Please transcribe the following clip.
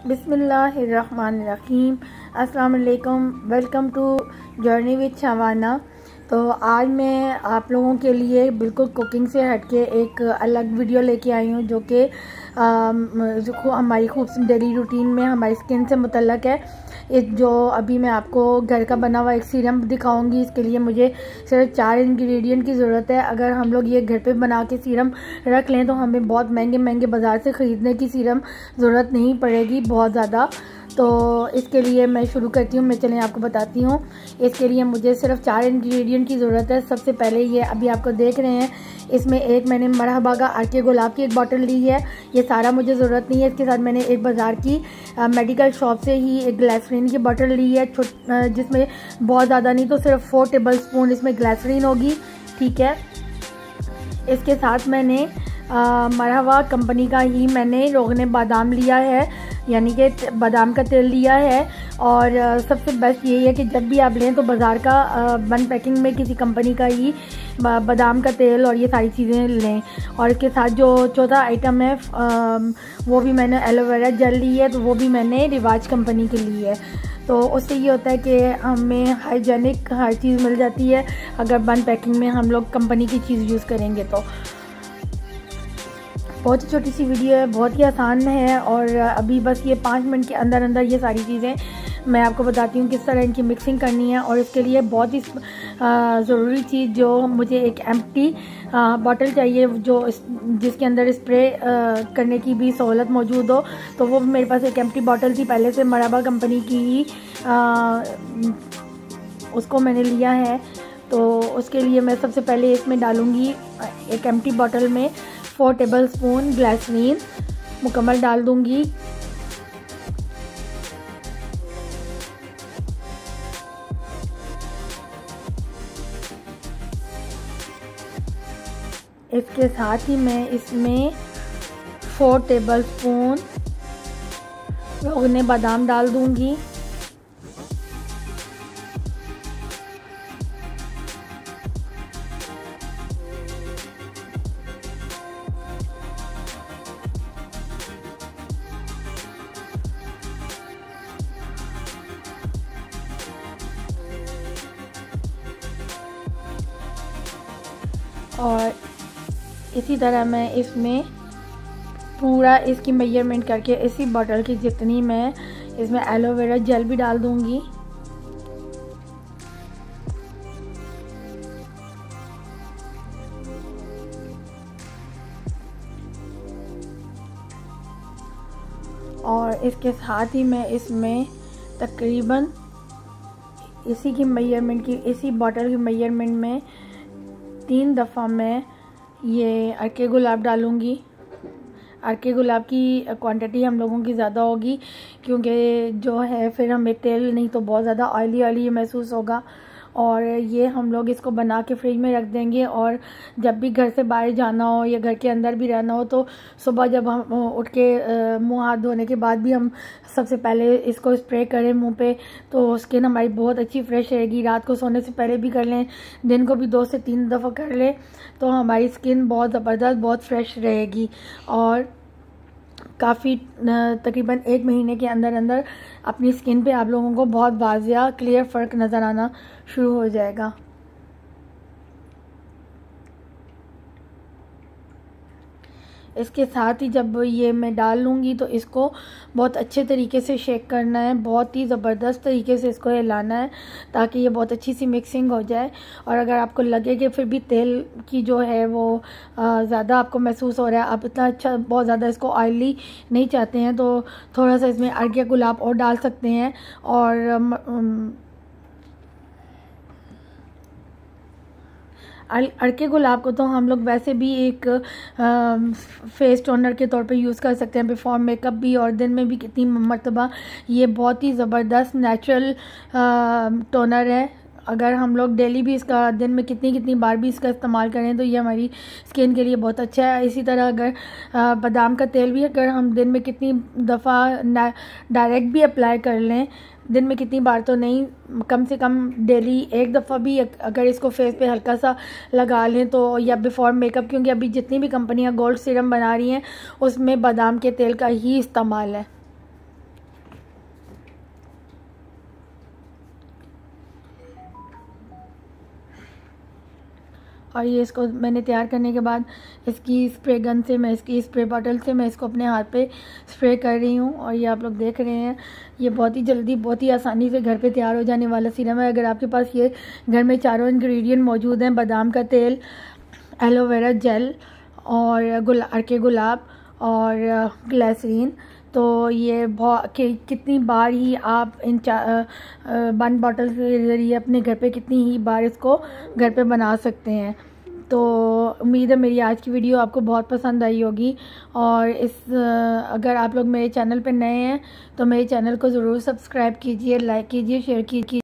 बिस्मिल्लाहिर्रहमानिर्रहीम। अस्सलाम वालेकुम। Welcome to journey with Shabana. तो आज मैं आप लोगों के लिए बिल्कुल कुकिंग से हटके एक अलग वीडियो लेके आई हूँ जो कि हमारी खूब डेली रूटीन में हमारी स्किन से मुतल्लक है। जो अभी मैं आपको घर का बना हुआ एक सीरम दिखाऊंगी। इसके लिए मुझे सिर्फ 4 इंग्रेडिएंट की ज़रूरत है। अगर हम लोग ये घर पे बना के सीरम रख लें तो हमें बहुत महंगे बाज़ार से ख़रीदने की सीरम ज़रूरत नहीं पड़ेगी बहुत ज़्यादा। तो इसके लिए मैं शुरू करती हूँ। मैं चलें आपको बताती हूँ। इसके लिए मुझे सिर्फ 4 इंग्रेडिएंट की ज़रूरत है। सबसे पहले ये अभी आपको देख रहे हैं, इसमें एक मैंने मरहबा का अर्के गुलाब की एक बॉटल ली है। ये सारा मुझे ज़रूरत नहीं है। इसके साथ मैंने एक बाज़ार की मेडिकल शॉप से ही एक ग्लिसरीन की बॉटल ली है, जिसमें बहुत ज़्यादा नहीं तो सिर्फ 4 टेबल स्पून इसमें ग्लिसरीन होगी। ठीक है। इसके साथ मैंने मरहबा कंपनी का ही मैंने रोगने बादाम लिया है, यानी कि बादाम का तेल लिया है। और सबसे बेस्ट यही है कि जब भी आप लें तो बाज़ार का वन पैकिंग में किसी कंपनी का ही बादाम का तेल और ये सारी चीज़ें लें। और इसके साथ जो चौथा आइटम है वो भी मैंने एलोवेरा जेल ली है, तो वो भी मैंने रिवाज कंपनी की ली है। तो उससे ये होता है कि हमें हाइजेनिक हर चीज़ मिल जाती है अगर वन पैकिंग में हम लोग कंपनी की चीज़ यूज़ करेंगे। तो बहुत ही छोटी सी वीडियो है, बहुत ही आसान है। और अभी बस ये 5 मिनट के अंदर अंदर ये सारी चीज़ें मैं आपको बताती हूँ किस तरह इनकी मिक्सिंग करनी है। और इसके लिए बहुत ही ज़रूरी चीज़ जो मुझे एक एम्प्टी बॉटल चाहिए जिसके अंदर स्प्रे करने की भी सहूलत मौजूद हो। तो वो मेरे पास एक एम्प्टी बॉटल थी पहले से मरहबा कंपनी की ही, उसको मैंने लिया है। तो उसके लिए मैं सबसे पहले इसमें डालूँगी एक एम्प्टी बॉटल में 4 टेबल स्पून ग्लिसरीन मुकम्मल डाल दूँगी। इसके साथ ही मैं इसमें 4 टेबल स्पून रोगने बादाम डाल दूँगी। और इसी तरह मैं इसमें पूरा इसकी मेजरमेंट करके इसी बॉटल की जितनी मैं इसमें एलोवेरा जेल भी डाल दूंगी। और इसके साथ ही मैं इसमें तकरीबन इसी बॉटल की मेजरमेंट में 3 दफ़ा मैं ये अर्के गुलाब डालूँगी। अर्के गुलाब की क्वांटिटी हम लोगों की ज़्यादा होगी क्योंकि जो है फिर हमें तेल नहीं तो बहुत ज़्यादा ऑयली महसूस होगा। और ये हम लोग इसको बना के फ्रिज में रख देंगे। और जब भी घर से बाहर जाना हो या घर के अंदर भी रहना हो तो सुबह जब हम उठ के मुंह हाथ धोने के बाद भी हम सबसे पहले इसको स्प्रे करें मुंह पे, तो स्किन हमारी बहुत अच्छी फ्रेश रहेगी। रात को सोने से पहले भी कर लें, दिन को भी 2 से 3 दफ़ा कर लें, तो हमारी स्किन बहुत ज़बरदस्त बहुत फ्रेश रहेगी। और काफ़ी तकरीबन 1 महीने के अंदर अंदर अपनी स्किन पे आप लोगों को बहुत वाज़िया क्लियर फ़र्क नज़र आना शुरू हो जाएगा। इसके साथ ही जब ये मैं डाल लूँगी तो इसको बहुत अच्छे तरीके से शेक करना है, बहुत ही ज़बरदस्त तरीके से इसको हिलाना है ताकि ये बहुत अच्छी सी मिक्सिंग हो जाए। और अगर आपको लगे कि फिर भी तेल की जो है वो ज़्यादा आपको महसूस हो रहा है, आप इतना अच्छा बहुत ज़्यादा इसको ऑयली नहीं चाहते हैं, तो थोड़ा सा इसमें अर्के गुलाब और डाल सकते हैं। और अर्के गुलाब को तो हम लोग वैसे भी एक फेस टोनर के तौर पे यूज़ कर सकते हैं, बिफोर मेकअप भी और दिन में भी कितनी मरतबा। ये बहुत ही ज़बरदस्त नेचुरल टोनर है अगर हम लोग डेली भी इसका दिन में कितनी बार भी इसका इस्तेमाल करें तो ये हमारी स्किन के लिए बहुत अच्छा है। इसी तरह अगर बादाम का तेल भी अगर हम दिन में कितनी दफ़ा डायरेक्ट भी अप्लाई कर लें, दिन में कितनी बार तो नहीं, कम से कम डेली एक दफ़ा भी अगर इसको फेस पे हल्का सा लगा लें तो, या बिफ़ोर मेकअप, क्योंकि अभी जितनी भी कंपनियां गोल्ड सीरम बना रही हैं उसमें बादाम के तेल का ही इस्तेमाल है। और ये इसको मैंने तैयार करने के बाद इसकी स्प्रे गन से, मैं इसकी स्प्रे बॉटल से मैं इसको अपने हाथ पे स्प्रे कर रही हूँ। और ये आप लोग देख रहे हैं, ये बहुत ही जल्दी, बहुत ही आसानी से घर पे तैयार हो जाने वाला सीरम है। अगर आपके पास ये घर में चारों इंग्रेडिएंट मौजूद हैं, बादाम का तेल, एलोवेरा जेल और अर्के गुलाब और ग्लिसरीन, तो ये बहुत कितनी बार ही आप इन बन बॉटल के ज़रिए अपने घर पे कितनी ही बार इसको घर पे बना सकते हैं। तो उम्मीद है मेरी आज की वीडियो आपको बहुत पसंद आई होगी। और अगर आप लोग मेरे चैनल पे नए हैं तो मेरे चैनल को ज़रूर सब्सक्राइब कीजिए, लाइक कीजिए, शेयर कीजिए।